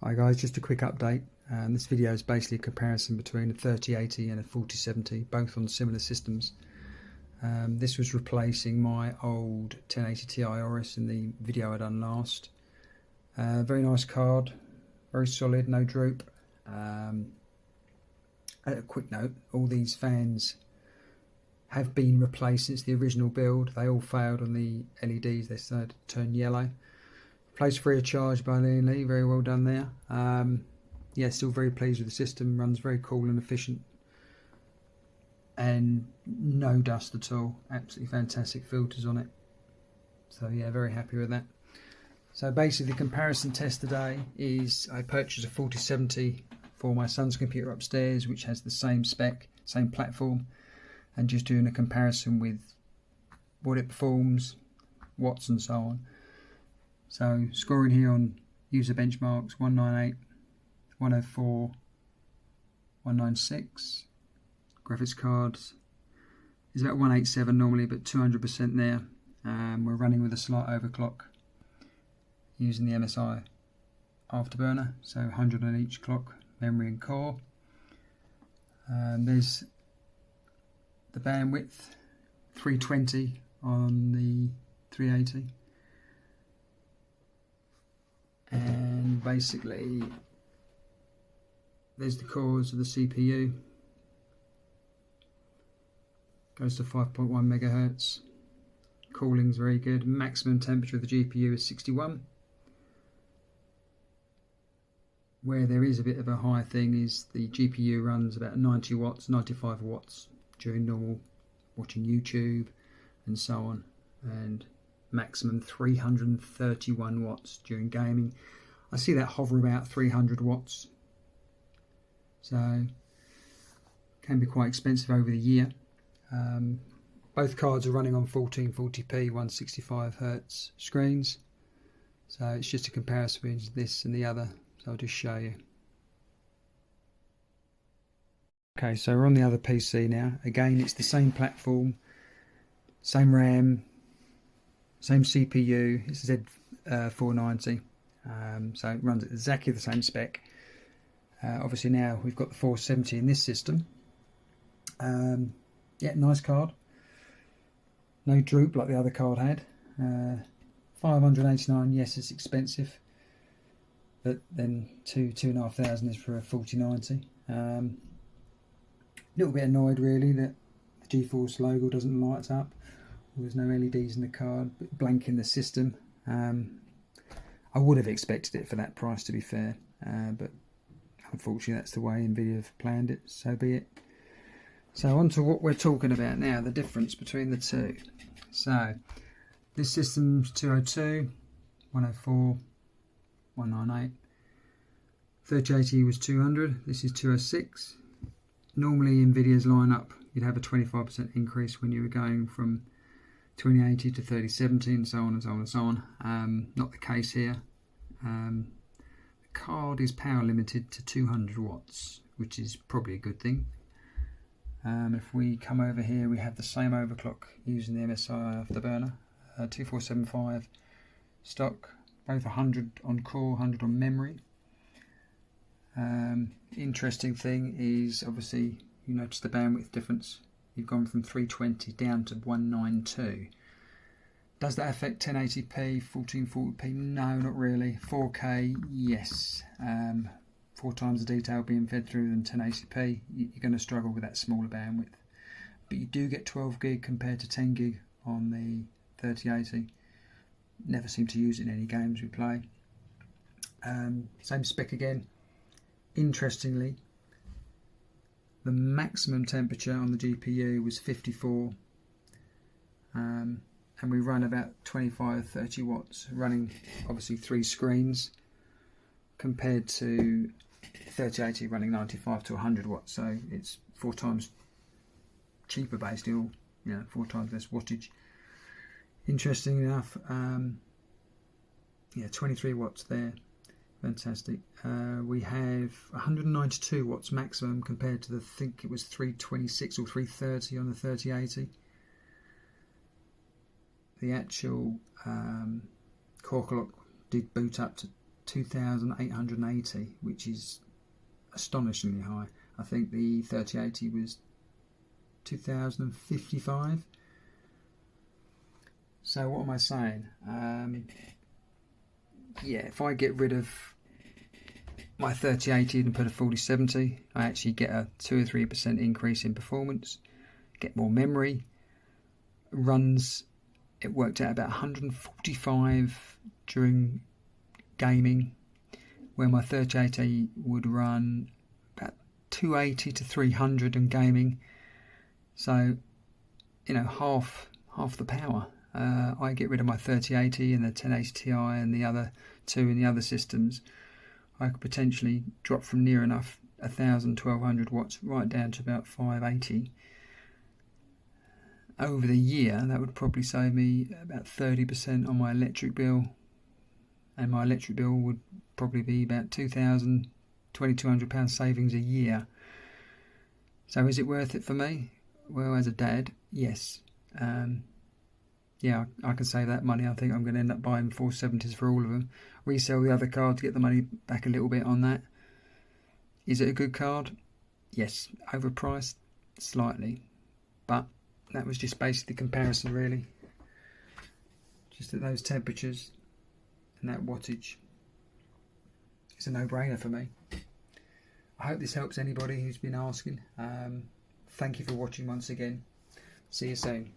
Hi guys, just a quick update. This video is basically a comparison between a 3080 and a 4070, both on similar systems. This was replacing my old 1080 Ti Auris in the video I done last. Very nice card, very solid, no droop. A quick note, all these fans have been replaced since the original build. They all failed on the LEDs, they started to turn yellow. Placed free of charge by Lee, very well done there. Yeah, still very pleased with the system, runs very cool and efficient. And no dust at all, absolutely fantastic filters on it. So yeah, very happy with that. So basically the comparison test today is I purchased a 4070 for my son's computer upstairs, which has the same spec, same platform, and just doing a comparison with what it performs, watts and so on. So scoring here on user benchmarks 198, 104, 196. Graphics cards is about 187 normally, but 200% there. We're running with a slight overclock using the MSI Afterburner, so 100 on each clock, memory and core. There's the bandwidth, 320 on the 380. And basically there's the cores of the CPU, goes to 5.1 megahertz. Cooling's very good. Maximum temperature of the GPU is 61. Where there is a bit of a high thing is the GPU runs about 90 watts, 95 watts during normal watching YouTube and so on, and maximum 331 watts during gaming. I see that hover about 300 watts, so can be quite expensive over the year. Both cards are running on 1440p 165 Hz screens, so it's just a comparison between this and the other, so I'll just show you. Okay, so we're on the other PC now. Again, it's the same platform, same RAM, same CPU. It's a Z490, so it runs at exactly the same spec. Obviously now we've got the 470 in this system. Yeah, nice card. No droop like the other card had. 589, yes, it's expensive, but then 2,500 is for a 4090. Little bit annoyed really that the GeForce logo doesn't light up. There's no LEDs in the card, but blank in the system. I would have expected it for that price, to be fair, but unfortunately that's the way NVIDIA have planned it, so be it. So on to what we're talking about now, the difference between the two. So this system's 202, 104, 198. 3080 was 200, this is 206. Normally NVIDIA's lineup, you'd have a 25% increase when you were going from 2080 to 3070 and so on and so on and so on. Not the case here. The card is power limited to 200 watts, which is probably a good thing. If we come over here, we have the same overclock using the MSI Afterburner, 2475 stock, both 100 on core, 100 on memory. Interesting thing is obviously you notice the bandwidth difference. You've gone from 320 down to 192. Does that affect 1080p, 1440p? No, not really. 4K, yes. 4 times the detail being fed through than 1080p. You're going to struggle with that smaller bandwidth. But you do get 12 gig compared to 10 gig on the 3080. Never seem to use it in any games we play. Same spec again. Interestingly, the maximum temperature on the GPU was 54, and we run about 25-30 watts, running obviously 3 screens, compared to 3080 running 95 to 100 watts, so it's 4 times cheaper basically, or 4 times less wattage. Interesting enough, yeah, 23 watts there. Fantastic. We have 192 watts maximum compared to I think it was 326 or 330 on the 3080. The actual core clock did boot up to 2,880, which is astonishingly high. I think the 3080 was 2,055. So what am I saying? Yeah, if I get rid of my 3080 and put a 4070, I actually get a 2 or 3% increase in performance, get more memory, runs, it worked out about 145 during gaming, where my 3080 would run about 280 to 300 in gaming. So, you know, half the power. I get rid of my 3080 and the 1080 Ti and the other two in the other systems. I could potentially drop from near enough 1,000, 1,200 watts right down to about 580. Over the year, that would probably save me about 30% on my electric bill, and my electric bill would probably be about £2,000, £2,200 savings a year. So is it worth it for me? Well, as a dad, yes. Yeah, I can save that money. I think I'm going to end up buying 470s for all of them. Resell the other card to get the money back a little bit on that. Is it a good card? Yes. Overpriced? Slightly. But that was just basically the comparison, really. Just at those temperatures and that wattage. It's a no-brainer for me. I hope this helps anybody who's been asking. Thank you for watching once again. See you soon.